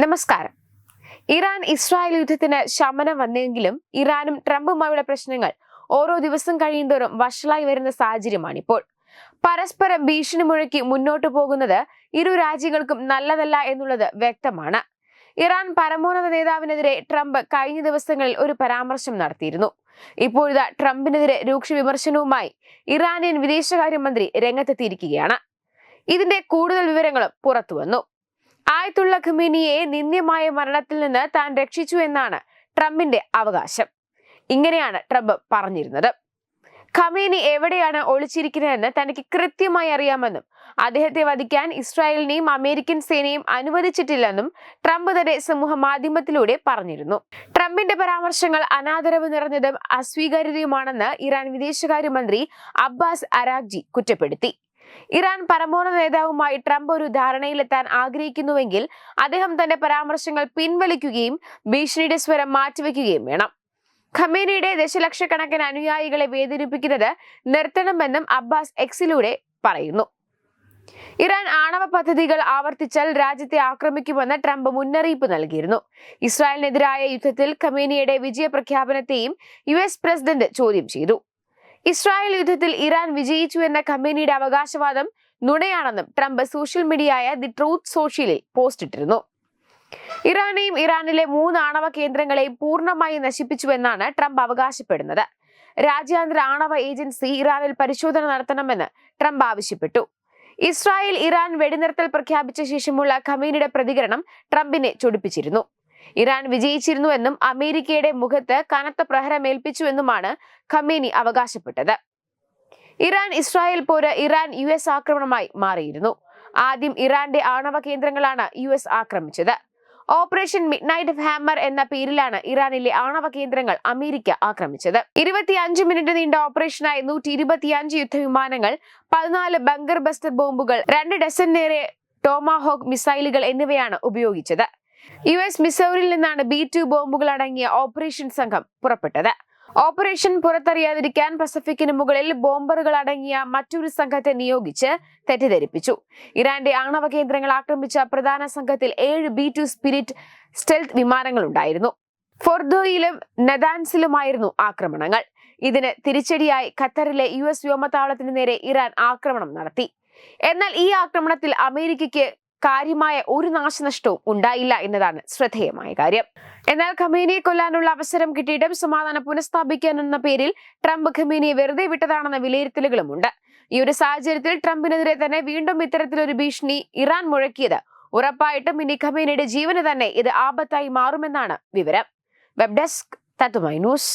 നമസ്കാരം. Iran Israel യുദ്ധത്തിന് ശമനം വന്നെങ്കിലും ഇറാനും ട്രംപുമായുള്ള പ്രശ്നങ്ങൾ ഓരോ ദിവസം കഴിയുന്തോറും വഷളായി വരുന്ന സാഹചര്യമാണിപ്പോൾ. പരസ്പരം ഭീഷണി മുഴക്കി മുന്നോട്ടു പോകുന്നത് ഇരു രാജ്യങ്ങൾക്കും നല്ലതല്ല എന്നുള്ളത് വ്യക്തമാണ്. ഇറാൻ പരമോന്നത നേതാവിനെതിരെ ട്രംപ് കഴിഞ്ഞ ദിവസങ്ങളിൽ ഒരു പരാമർശം നടത്തിയിരുന്നു. ഇപ്പോഴിതാ ട്രംപിനെതിരെ രൂക്ഷ വിമർശനവുമായി ഇറാനിയൻ വിദേശകാര്യമന്ത്രി രംഗത്തെത്തിയിരിക്കുകയാണ്. ഇതിന്റെ കൂടുതൽ വിവരങ്ങളും പുറത്തുവന്നു. ആയത്തുള്ള ഖമീനിയെ നിന്ദ്യമായ മരണത്തിൽ നിന്ന് താൻ രക്ഷിച്ചു എന്നാണ് ട്രംപിന്റെ അവകാശം. ഇങ്ങനെയാണ് ട്രംപ് പറഞ്ഞിരുന്നത്. ഖമീനി എവിടെയാണ് ഒളിച്ചിരിക്കുന്നതെന്ന് തനിക്ക് കൃത്യമായി അറിയാമെന്നും അദ്ദേഹത്തെ വധിക്കാൻ ഇസ്രായേലിനെയും അമേരിക്കൻ സേനയും അനുവദിച്ചിട്ടില്ലെന്നും ട്രംപ് തന്റെ സമൂഹ മാധ്യമത്തിലൂടെ പറഞ്ഞിരുന്നു. ട്രംപിന്റെ പരാമർശങ്ങൾ അനാദരവ് നിറഞ്ഞതും അസ്വീകാര്യതയുമാണെന്ന് ഇറാൻ വിദേശകാര്യമന്ത്രി അബ്ബാസ് അരാഗ്ചി കുറ്റപ്പെടുത്തി. ഇറാൻ പരമോന്നത നേതാവുമായി ട്രംപ് ഒരു ധാരണയിലെത്താൻ ആഗ്രഹിക്കുന്നുവെങ്കിൽ അദ്ദേഹം തന്റെ പരാമർശങ്ങൾ പിൻവലിക്കുകയും ഭീഷണിയുടെ സ്വരം മാറ്റിവെക്കുകയും വേണം. ഖമേനിയുടെ ദശലക്ഷക്കണക്കിന് അനുയായികളെ വേദനിപ്പിക്കുന്നത് നിർത്തണമെന്നും അബ്ബാസ് എക്സിലൂടെ പറയുന്നു. ഇറാൻ ആണവ പദ്ധതികൾ ആവർത്തിച്ചാൽ രാജ്യത്തെ ആക്രമിക്കുമെന്ന് ട്രംപ് മുന്നറിയിപ്പ് നൽകിയിരുന്നു. ഇസ്രായേലിനെതിരായ യുദ്ധത്തിൽ ഖമേനിയുടെ വിജയപ്രഖ്യാപനത്തെയും US പ്രസിഡന്റ് ചോദ്യം ചെയ്തു. ഇസ്രായേൽ യുദ്ധത്തിൽ ഇറാൻ വിജയിച്ചു എന്ന ഖമേനിയുടെ അവകാശവാദം നുണയാണെന്നും ട്രംപ് സോഷ്യൽ മീഡിയയായ ദി ട്രൂത്ത് സോഷ്യലിൽ പോസ്റ്റ് ഇട്ടിരുന്നു. ഇറാനെയും ഇറാനിലെ 3 ആണവ കേന്ദ്രങ്ങളെയും പൂർണ്ണമായി നശിപ്പിച്ചുവെന്നാണ് ട്രംപ് അവകാശപ്പെടുന്നത്. രാജ്യാന്തര ആണവ ഏജൻസി ഇറാനിൽ പരിശോധന നടത്തണമെന്ന് ട്രംപ് ആവശ്യപ്പെട്ടു. ഇസ്രായേൽ ഇറാൻ വെടിനിർത്തൽ പ്രഖ്യാപിച്ച ശേഷമുള്ള ഖമേനിയുടെ പ്രതികരണം ട്രംപിനെ ചൊടിപ്പിച്ചിരുന്നു. ഇറാൻ വിജയിച്ചിരുന്നുവെന്നും അമേരിക്കയുടെ മുഖത്ത് കനത്ത പ്രഹരമേൽപ്പിച്ചുവെന്നുമാണ് ഖമേനി അവകാശപ്പെട്ടത്. ഇറാൻ ഇസ്രായേൽ പോര് ഇറാൻ US ആക്രമണമായി മാറിയിരുന്നു. ആദ്യം ഇറാന്റെ ആണവ കേന്ദ്രങ്ങളാണ് US ആക്രമിച്ചത്. ഓപ്പറേഷൻ മിഡ്നൈറ്റ് ഹാമർ എന്ന പേരിലാണ് ഇറാനിലെ ആണവ കേന്ദ്രങ്ങൾ അമേരിക്ക ആക്രമിച്ചത്. 25 മിനിറ്റ് നീണ്ട ഓപ്പറേഷനായി 125 യുദ്ധവിമാനങ്ങൾ, 14 ബങ്കർ ബസ്റ്റർ ബോംബുകൾ, 2 ഡസനിലേറെ ടോമാഹോക്ക് മിസൈലുകൾ എന്നിവയാണ് ഉപയോഗിച്ചത്. US മിസൗറിയിൽ നിന്നാണ് B2 ബോംബുകൾ അടങ്ങിയ ഓപ്പറേഷൻ സംഘം പുറപ്പെട്ടത്. ഓപ്പറേഷൻ പുറത്തറിയാതിരിക്കാൻ പസഫിക്കിന് മുകളിൽ ബോംബറുകൾ അടങ്ങിയ മറ്റൊരു സംഘത്തെ നിയോഗിച്ച് തെറ്റിദ്ധരിപ്പിച്ചു. ഇറാന്റെ ആണവ കേന്ദ്രങ്ങൾ ആക്രമിച്ച പ്രധാന സംഘത്തിൽ 7 B2 സ്പിരിറ്റ് സ്റ്റെൽത്ത് വിമാനങ്ങൾ ഉണ്ടായിരുന്നു. ഫോർദോയിലും നദാൻസിലുമായിരുന്നു ആക്രമണങ്ങൾ. ഇതിന് തിരിച്ചടിയായി ഖത്തറിലെ US വ്യോമതാവളത്തിന് നേരെ ഇറാൻ ആക്രമണം നടത്തി. എന്നാൽ ഈ ആക്രമണത്തിൽ അമേരിക്കയ്ക്ക് കാര്യമായ ഒരു നാശനഷ്ടവും ഉണ്ടായില്ല എന്നതാണ് ശ്രദ്ധേയമായ കാര്യം. എന്നാൽ ഖമേനിയെ കൊല്ലാനുള്ള അവസരം കിട്ടിയിട്ടും സമാധാനം പുനഃസ്ഥാപിക്കാൻ എന്ന പേരിൽ ട്രംപ് ഖമേനിയെ വെറുതെ വിട്ടതാണെന്ന വിലയിരുത്തലുകളുമുണ്ട്. ഈ ഒരു സാഹചര്യത്തിൽ ട്രംപിനെതിരെ തന്നെ വീണ്ടും ഇത്തരത്തിലൊരു ഭീഷണി ഇറാൻ മുഴക്കിയത് ഉറപ്പായിട്ടും ഇനി ഖമേനിയുടെ ജീവന് തന്നെ ഇത് ആപത്തായി മാറുമെന്നാണ് വിവരം. വെബ് ഡെസ്ക് തത്തുമൈ ന്യൂസ്.